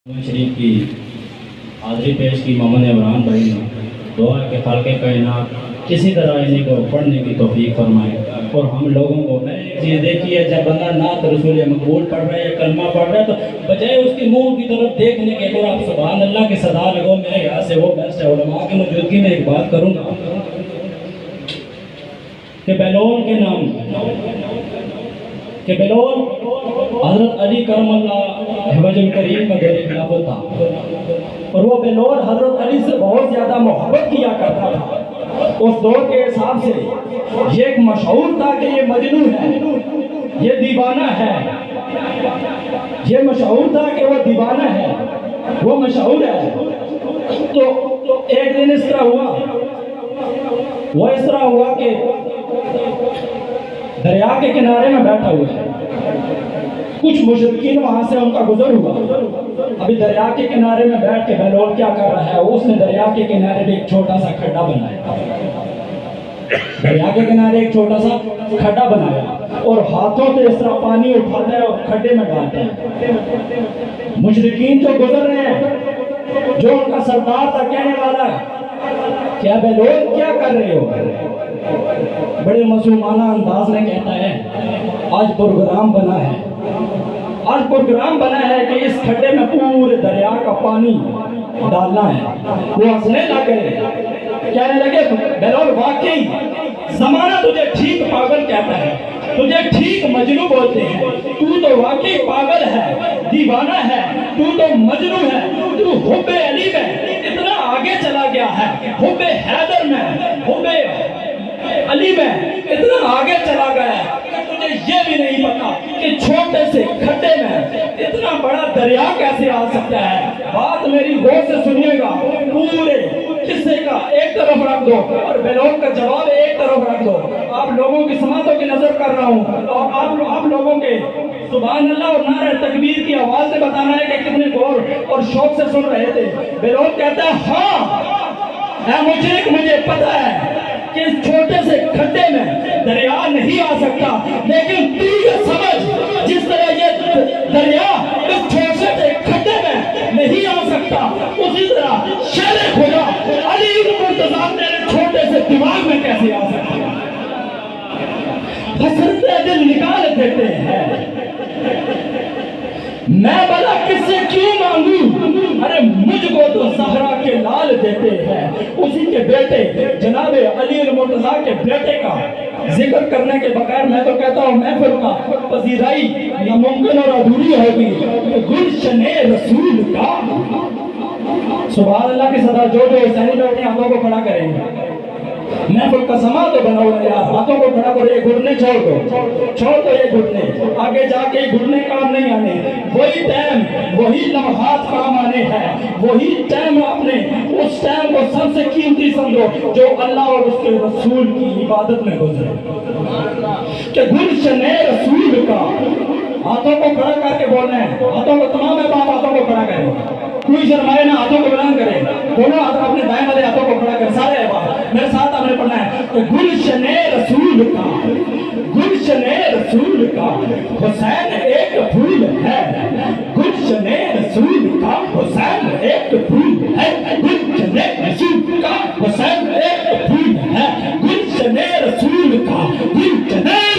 شریف کی حاضری پیش کی محمد عمران بھائی نے دعا کہ خالق کائنات کسی طرح انہیں کو پڑھنے کی توفیق فرمائے اور ہم لوگوں کو میں نے ایک چیز دیکھی ہے جب بندہ نعت رسول مقبول پڑھ رہا ہے یا کلمہ پڑھ رہا ہے تو بجائے اس کی منہ کی طرف دیکھنے کے اگر آپ سبحان اللہ کی صدا لگو میرے یہاں سے وہ بیسٹ ہے۔ علماء کی موجودگی میں ایک بات کروں گا کہ بلول حضرت علی کرم اللہ وجہ الکریم کا دور خلافت تھا اور وہ بلول حضرت علی سے بہت زیادہ محبت کیا کرتا تھا۔ اس دور کے حساب سے یہ ایک مشہور تھا کہ یہ مجنون ہے، یہ دیوانہ ہے، یہ مشہور تھا کہ وہ دیوانہ ہے، وہ مشہور ہے۔ تو ایک دن اس طرح ہوا کہ دریا کے کنارے میں بیٹھا ہوا ہے، کچھ مشرکین وہاں سے ان کا گزر ہوا۔ ابھی دریا کے کنارے میں بیٹھ کے بہلول کیا کر رہا ہے، اس نے دریا کے کنارے ایک چھوٹا سا کھڈا بنایا، دریا کے کنارے ایک چھوٹا سا کھڈا بنایا اور ہاتھوں سے اس طرح پانی اٹھاتا ہے اور کھڈے میں ڈالتا ہے۔ مشرکین جو گزر رہے ہیں، جو ان کا سردار تھا کہنے والا ہے کیا بہلول کیا کر رہے ہو، بڑے معصومانہ انداز میں کہتا ہے آج پروگرام بنا ہے کہ اس کھڈے میں پورے دریا کا پانی ڈالنا ہے۔ وہ ہنسنے لگے، کہنے لگے بہلول واقعی زمانہ تجھے ٹھیک پاگل کہتا ہے، تجھے ٹھیک مجنون بولتے ہیں، تو واقعی پاگل ہے، دیوانہ ہے، تو مجنون ہے، تو حب علی میں اتنا آگے چلا گیا ہے، حب حیدر میں، حب علی میں اتنا آگے چلا گیا ہے کہ تجھے یہ بھی نہیں پتا کہ چھوٹے سے کھڈے میں اتنا بڑا دریا کیسے آ سکتا ہے۔ بات میری غور سے سنیے گا، پورے قصے کا ایک طرف رکھ دو اور بہلول کا جواب ایک طرف رکھ دو۔ آپ لوگوں کی سماعتوں کی نظر کر رہا ہوں اور آپ لوگوں کے سبحان اللہ اور نعرہ تکبیر کی آواز سے بتانا ہے کہ کتنے غور اور شوق سے سن رہے تھے۔ بہلول کہتا ہے ہاں اے مشرک مجھے پتا ہے کہ اس چھوٹے سے کھڈے میں دریا نہیں آ سکتا، لیکن تو یہ سمجھ جس طرح یہ دریا اس چھوٹے سے کھڈے میں نہیں آ سکتا، اسی طرح شیر خدا علی مرتضیٰ تیرے چھوٹے سے دماغ میں کیسے آ سکتا ہے۔ حسرت دل نکال دیتے ہیں، میں بھلا کس سے کیوں مانگوں، ارے مجھ کو تو زہرا کے لال دیتے ہیں۔ اسی کے بیٹے جناب علی مرتضیٰ کے بیٹے کا ذکر کرنے کے بغیر میں تو کہتا ہوں محفل کا پذیرائی ناممکن اور ادھوری ہوگی۔ گلشن رسول کا سبحان اللہ کی صدا جو حسینی میں اپنے ہاتھوں کو کھڑا کریں گے، محفل کا سما تو بنا ہوا ہے یار، ہاتھوں کو کھڑا کرو، یہ گھٹنے چھوڑ دو یہ گھٹنے، آگے جا کے گھٹنے کام نہیں آنے، وہی ٹائم وہی لمحات کام آنے ہیں، وہی ٹائم اپنے اس ٹائم کو سب سے قیمتی سمجھو جو اللہ اور اس کے رسول کی عبادت میں گزرے، کہ گلشن رسول کا ہاتھوں کو کھڑا کر کے بولنا ہے، ہاتھوں کو تمام احباب ہاتھوں کو کھڑا کریں، کوئی شرمائے نہ، ہاتھوں کو بلند کرے، دونوں ہاتھ اپنے دائیں والے ہاتھوں کو کھڑا کریں، سارے احباب میرے ساتھ آپ نے پڑھنا ہے کہ گلشن رسول کا، گلشن رسول کا حسین ایک پھول ہے، گلشن رسول کا حسین ایک پھول ہے، گلشن رسول کا حسین ایک پھول ہے، گلشن رسول کا، گلشن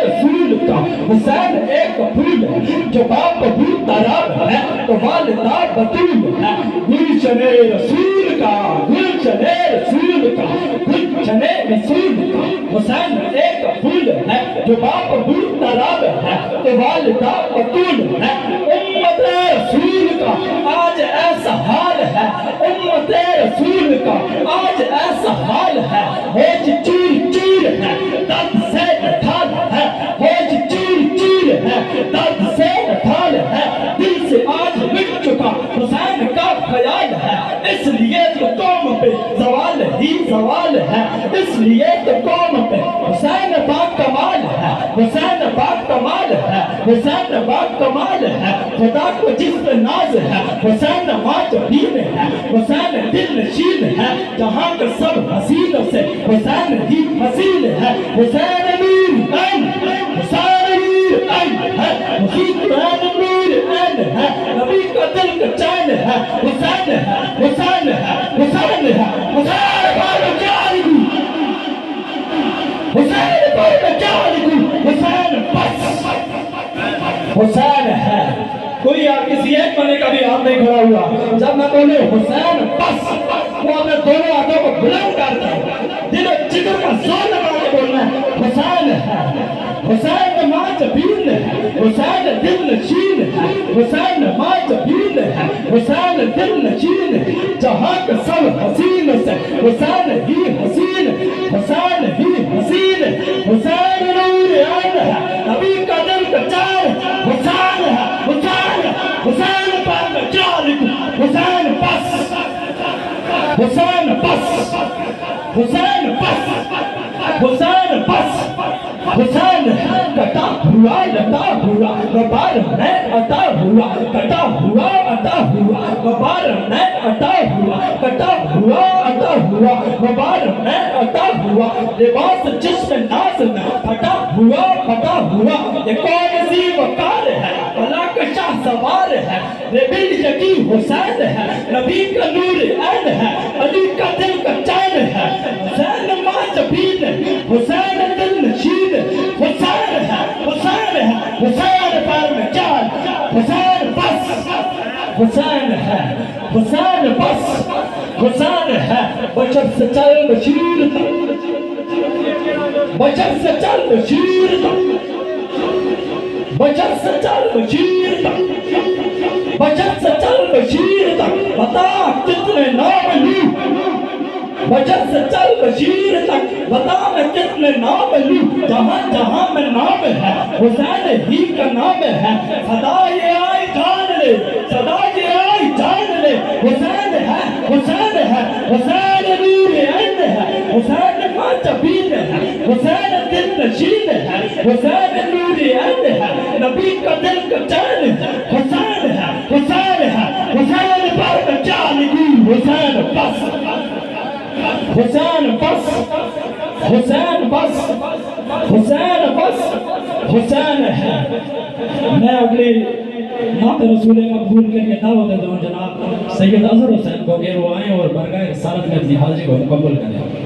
رسول کا حسین ایک پھول ہے، جو باپ بھولتا رب ہے تو والدہ بطول ہے۔ گلشن رسول کا، گلشن رسول کا، گلشن رسول کا حسین ایک پھول ہے، جو باپ بھولتا رب ہے تو والدہ بطول ہے۔ امت رسول کا آج ایسا حال ہے، امت رسول کا آج ایسا حال ہے، ہوش چور چور ہے، درد سے ڈھال ہے، ہوش چور چور ہے، درد سے ڈھال ہے، دل سے آج مٹ چکا حسین کا خیال ہے، اس لیے تو قوم پہ زوال ہی زوال ہے، اس لیے تو قوم پہ حسین پاک کمال ہے، حسین پاک کمال ہے، حسین پاک کمال ہے، خدا کو جس پہ ناز ہے، حسین واجبین ہے، حسین دل نشین ہے، جہاں کا سب حسینوں سے حسین ہی حسین ہے، حسین نور این، حسین نور این ہے، حسین نور این ہے، حسین ہے. کوئی کسی ایک بندے کا بھی ہاتھ نہیں کھڑا ہوا. جب میں بولے حسین بس تو اپنے دونوں ہاتھوں کو بلند کر کے دل و جگر کا زور لگا کے بولنا ہے حسین ہے. حسین ماں جبین ہے. حسین دل نشین ہے. حسین ماں جبین ہے. حسین دل نشین ہے. جہاں کا سب حسین سے حسین ہی حسین. حسین ہی حسین. حسین نور عین ہے. نبی کا دل کا چار حسین ہے. حسین حسین پر میں کیا لکھوں. حسین بس حسین بس حسین بس حسین بس. حسین کٹا ہوا لٹا ہوا غبار میں عطا ہوا. کٹا ہوا عطا ہوا غبار میں عطا ہوا. کٹا ہوا عطا ہوا غبار میں عطا ہوا. لباس جسم ناز میں پھٹا ہوا. یہ کون سی وقار ہے بلا کا شاہ سوار ہے. ریبل یقی حسین ہے. نبی کا نور عین ہے. علی کا دل کا چین ہے. حسین ماں جبین ہے. حسین دل نشین. حسین ہے. حسین ہے. حسین پیر میں چار. حسین بس حسین ہے. حسین بس حسین ہے. بشر سے چل بشیر تک. بشر سے چل بشیر تک. بشر سے چل بشیر تک. بشر سے چل بشیر تک. بتا کتنے نام لوں. بشر سے چل بشیر تک. بتا میں کتنے نام لوں. جہاں جہاں میں نام ہے حسین ہی کا نام ہے. صدا یہ آئی جان لے. صدا یہ آئی جان لے. حسین ہے. حسین ہے. حسین نور عین ہے. حسین ماں جبین ہے. حسین دل نشین ہے. حسین نور عین ہے. نبی کا دل کا چین ہے. حسین ہے. حسین ہے. حسین پر میں کیا لکھوں. حسین بس حسین بس حسین بس حسین بس حسین ہے. میں اگلی نعت رسول مقبول کے دعوت دیتا ہوں جناب سید اظہر حسین کو کہ وہ آئیں اور برگاہ رسالت میں اپنی حاضری کو مقبول کریں.